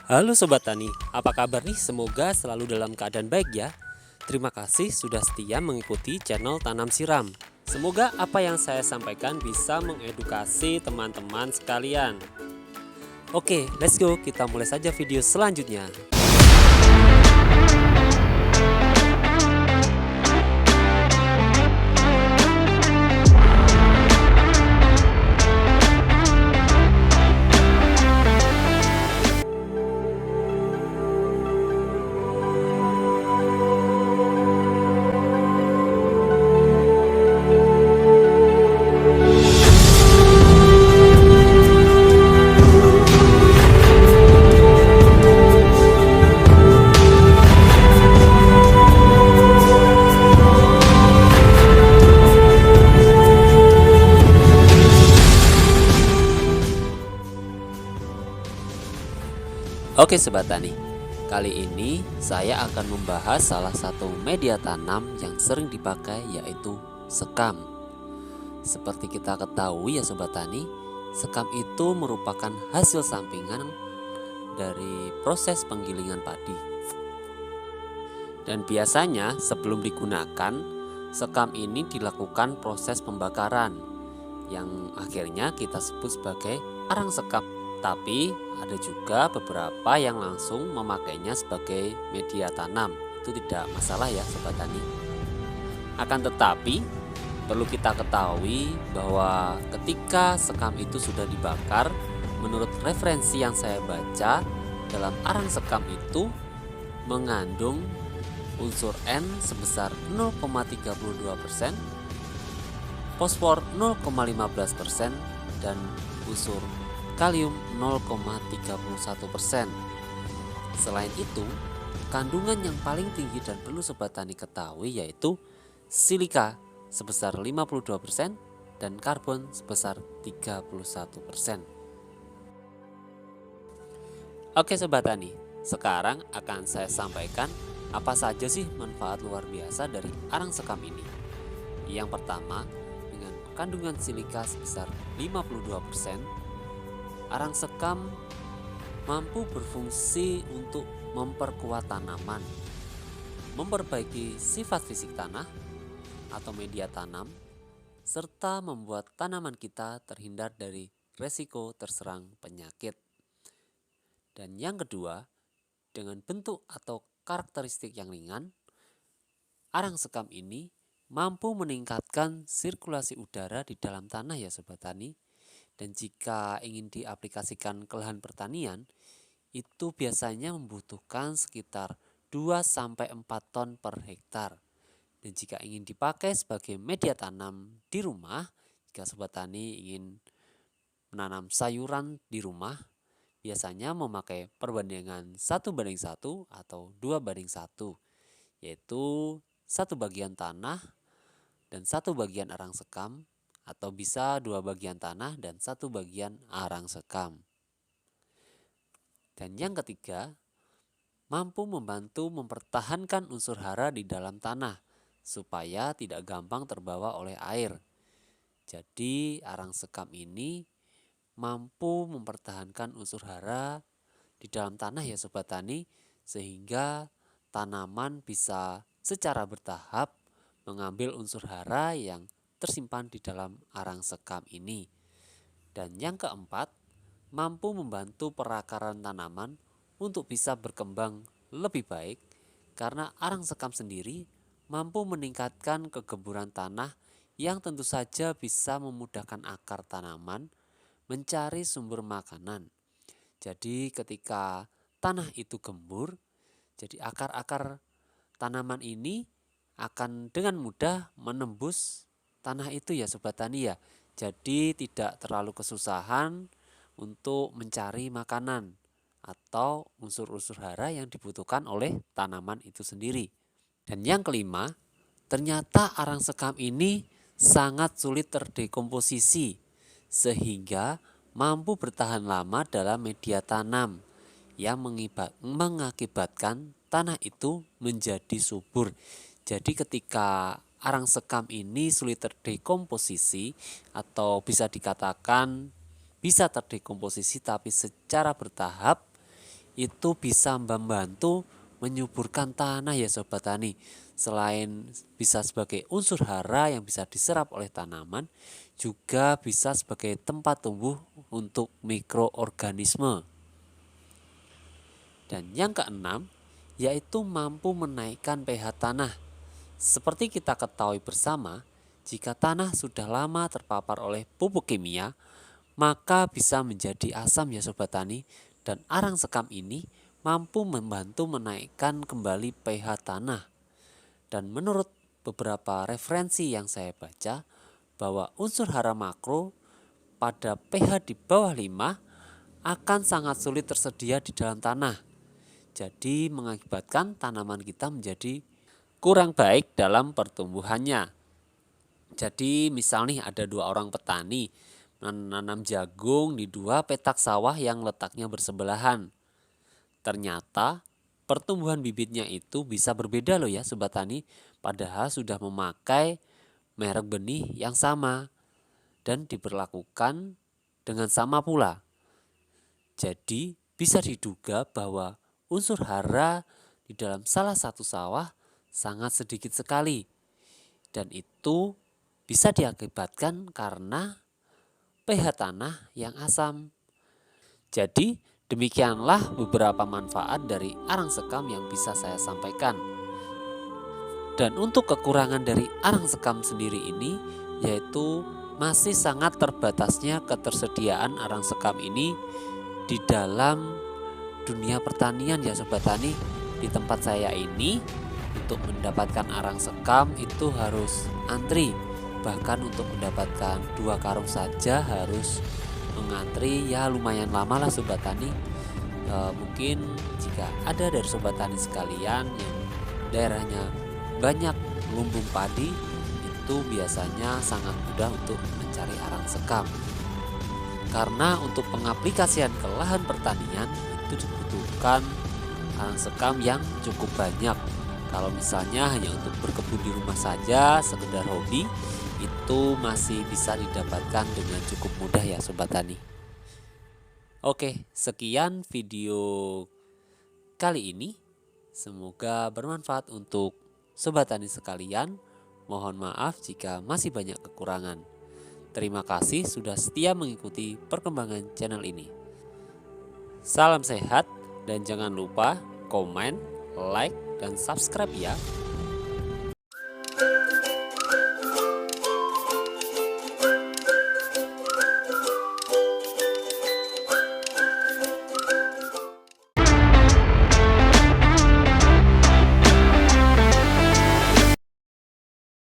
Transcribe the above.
Halo Sobat Tani, apa kabar nih? Semoga selalu dalam keadaan baik ya. Terima kasih sudah setia mengikuti channel Tanam Siram. Semoga apa yang saya sampaikan bisa mengedukasi teman-teman sekalian. Oke, let's go, kita mulai saja video selanjutnya. Oke Sobat Tani, kali ini saya akan membahas salah satu media tanam yang sering dipakai, yaitu sekam. Seperti kita ketahui ya Sobat Tani, sekam itu merupakan hasil sampingan dari proses penggilingan padi. Dan biasanya sebelum digunakan, sekam ini dilakukan proses pembakaran yang akhirnya kita sebut sebagai arang sekam. Tapi ada juga beberapa yang langsung memakainya sebagai media tanam. Itu tidak masalah ya Sobat Tani. Akan tetapi perlu kita ketahui bahwa ketika sekam itu sudah dibakar, menurut referensi yang saya baca, dalam arang sekam itu mengandung unsur N sebesar 0,32%, fosfor 0,15%, dan unsur kalium 0,31%. Selain itu, kandungan yang paling tinggi dan perlu Sobat Tani ketahui yaitu silika sebesar 52% dan karbon sebesar 31%. Oke Sobat Tani, sekarang akan saya sampaikan apa saja sih manfaat luar biasa dari arang sekam ini. Yang pertama, dengan kandungan silika sebesar 52%, arang sekam mampu berfungsi untuk memperkuat tanaman, memperbaiki sifat fisik tanah atau media tanam, serta membuat tanaman kita terhindar dari resiko terserang penyakit. Dan yang kedua, dengan bentuk atau karakteristik yang ringan, arang sekam ini mampu meningkatkan sirkulasi udara di dalam tanah ya Sobat Tani. Dan jika ingin diaplikasikan ke lahan pertanian, itu biasanya membutuhkan sekitar 2-4 ton per hektar. Dan jika ingin dipakai sebagai media tanam di rumah, jika Sobat Tani ingin menanam sayuran di rumah, biasanya memakai perbandingan 1:1 atau 2:1, yaitu 1 bagian tanah dan 1 bagian arang sekam, atau bisa 2 bagian tanah dan 1 bagian arang sekam. Dan yang ketiga, mampu membantu mempertahankan unsur hara di dalam tanah supaya tidak gampang terbawa oleh air. Jadi arang sekam ini mampu mempertahankan unsur hara di dalam tanah ya Sobat Tani, sehingga tanaman bisa secara bertahap mengambil unsur hara yang tersimpan di dalam arang sekam ini. Dan yang keempat, mampu membantu perakaran tanaman untuk bisa berkembang lebih baik karena arang sekam sendiri mampu meningkatkan kegemburan tanah yang tentu saja bisa memudahkan akar tanaman mencari sumber makanan. Jadi ketika tanah itu gembur, jadi akar-akar tanaman ini akan dengan mudah menembus tanah itu ya Sobat Tani ya. Jadi tidak terlalu kesusahan untuk mencari makanan atau unsur-unsur hara yang dibutuhkan oleh tanaman itu sendiri. Dan yang kelima, ternyata arang sekam ini sangat sulit terdekomposisi sehingga mampu bertahan lama dalam media tanam yang mengakibatkan tanah itu menjadi subur. Jadi ketika arang sekam ini sulit terdekomposisi atau bisa dikatakan bisa terdekomposisi tapi secara bertahap, itu bisa membantu menyuburkan tanah ya Sobat Tani. Selain bisa sebagai unsur hara yang bisa diserap oleh tanaman, juga bisa sebagai tempat tumbuh untuk mikroorganisme. Dan yang keenam, yaitu mampu menaikkan pH tanah. Seperti kita ketahui bersama, jika tanah sudah lama terpapar oleh pupuk kimia, maka bisa menjadi asam ya Sobat Tani. Dan arang sekam ini mampu membantu menaikkan kembali pH tanah. Dan menurut beberapa referensi yang saya baca, bahwa unsur hara makro pada pH di bawah 5 akan sangat sulit tersedia di dalam tanah. Jadi mengakibatkan tanaman kita menjadi kurang baik dalam pertumbuhannya. Jadi misal nih ada 2 orang petani menanam jagung di 2 petak sawah yang letaknya bersebelahan. Ternyata pertumbuhan bibitnya itu bisa berbeda loh ya Sobat Tani, padahal sudah memakai merek benih yang sama dan diperlakukan dengan sama pula. Jadi bisa diduga bahwa unsur hara di dalam salah satu sawah sangat sedikit sekali. Dan itu bisa diakibatkan karena pH tanah yang asam. Jadi demikianlah beberapa manfaat dari arang sekam yang bisa saya sampaikan. Dan untuk kekurangan dari arang sekam sendiri ini, yaitu masih sangat terbatasnya ketersediaan arang sekam ini di dalam dunia pertanian ya Sobat Tani. Di tempat saya ini untuk mendapatkan arang sekam itu harus antri. Bahkan untuk mendapatkan 2 karung saja harus mengantri ya lumayan lama lah Sobat Tani. Mungkin jika ada dari Sobat Tani sekalian yang daerahnya banyak lumbung padi, itu biasanya sangat mudah untuk mencari arang sekam. Karena untuk pengaplikasian ke lahan pertanian itu dibutuhkan arang sekam yang cukup banyak. Kalau misalnya hanya untuk berkebun di rumah saja, sekedar hobi, itu masih bisa didapatkan dengan cukup mudah ya Sobat Tani. Oke, sekian video kali ini. Semoga bermanfaat untuk Sobat Tani sekalian. Mohon maaf jika masih banyak kekurangan. Terima kasih sudah setia mengikuti perkembangan channel ini. Salam sehat dan jangan lupa komen, like, dan subscribe ya.